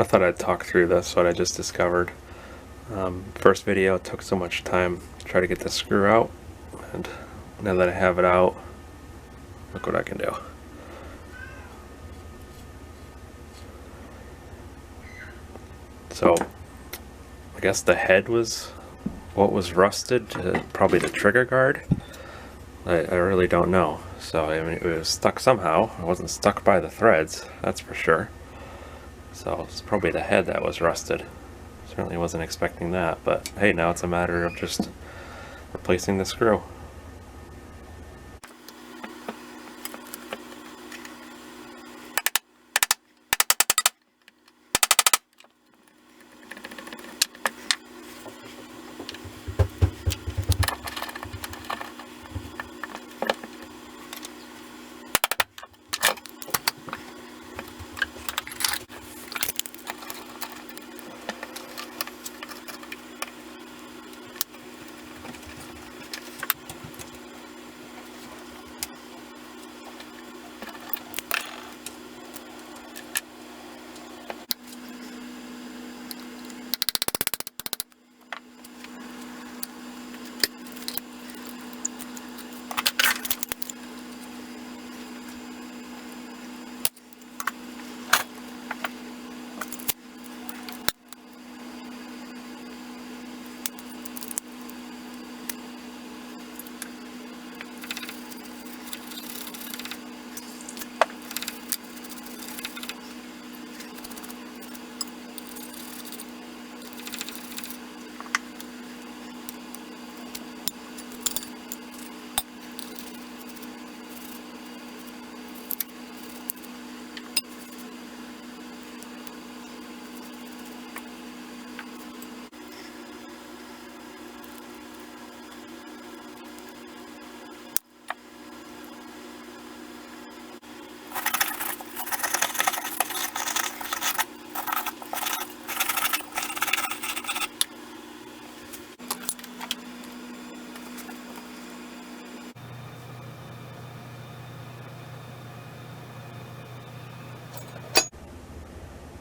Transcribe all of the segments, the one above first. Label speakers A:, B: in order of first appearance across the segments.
A: thought I'd talk through this, what I just discovered. First video took so much time to try to get the screw out, and now that I have it out, look what I can do. So, I guess the head was what was rusted, probably the trigger guard. I really don't know. So, I mean, it was stuck somehow. It wasn't stuck by the threads, that's for sure. So, it's probably the head that was rusted. Certainly wasn't expecting that, but hey, now it's a matter of just replacing the screw.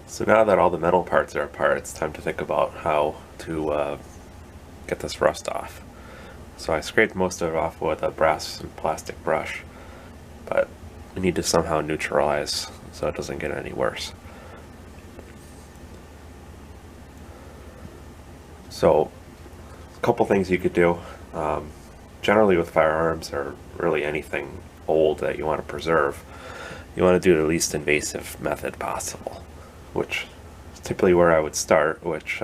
A: So now that all the metal parts are apart, it's time to think about how to get this rust off. So I scraped most of it off with a brass and plastic brush, but we need to somehow neutralize so it doesn't get any worse. So a couple things you could do. Generally with firearms, or really anything old that you want to preserve, you want to do the least invasive method possible, which is typically where I would start, which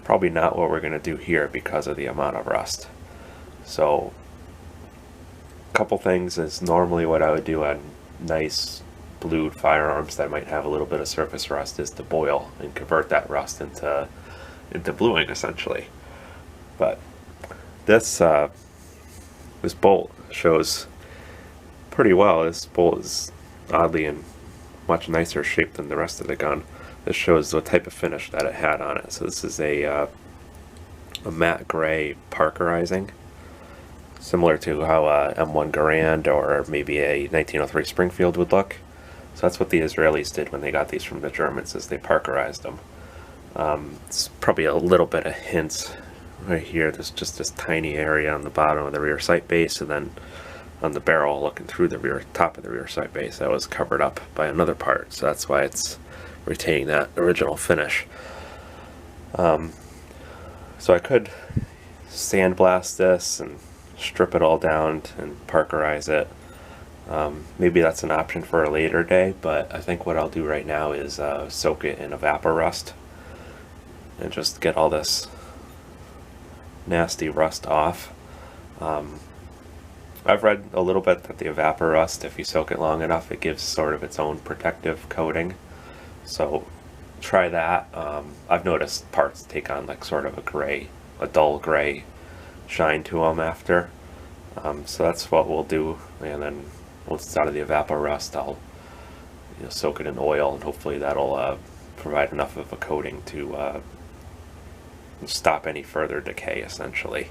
A: probably not what we're going to do here because of the amount of rust. So a couple things is normally what I would do on nice blued firearms that might have a little bit of surface rust is to boil and convert that rust into bluing essentially. But this bolt shows pretty well. This bolt is oddly in much nicer shape than the rest of the gun. This shows the type of finish that it had on it. So this is a matte gray parkerizing, similar to how M1 Garand or maybe a 1903 Springfield would look. So that's what the Israelis did when they got these from the Germans, is they parkerized them. It's probably a little bit of hints right here. There's just this tiny area on the bottom of the rear sight base, and then on the barrel looking through the top of the rear sight base that was covered up by another part, so that's why it's retaining that original finish. So I could sandblast this and strip it all down and parkerize it. Maybe that's an option for a later day, but I think what I'll do right now is soak it in evaporust and just get all this nasty rust off. I've read a little bit that the evaporust, if you soak it long enough, it gives sort of its own protective coating. So try that. I've noticed parts take on like sort of a dull gray shine to them after. So that's what we'll do. And then once it's out of the evaporust, I'll soak it in oil, and hopefully that'll provide enough of a coating to stop any further decay essentially.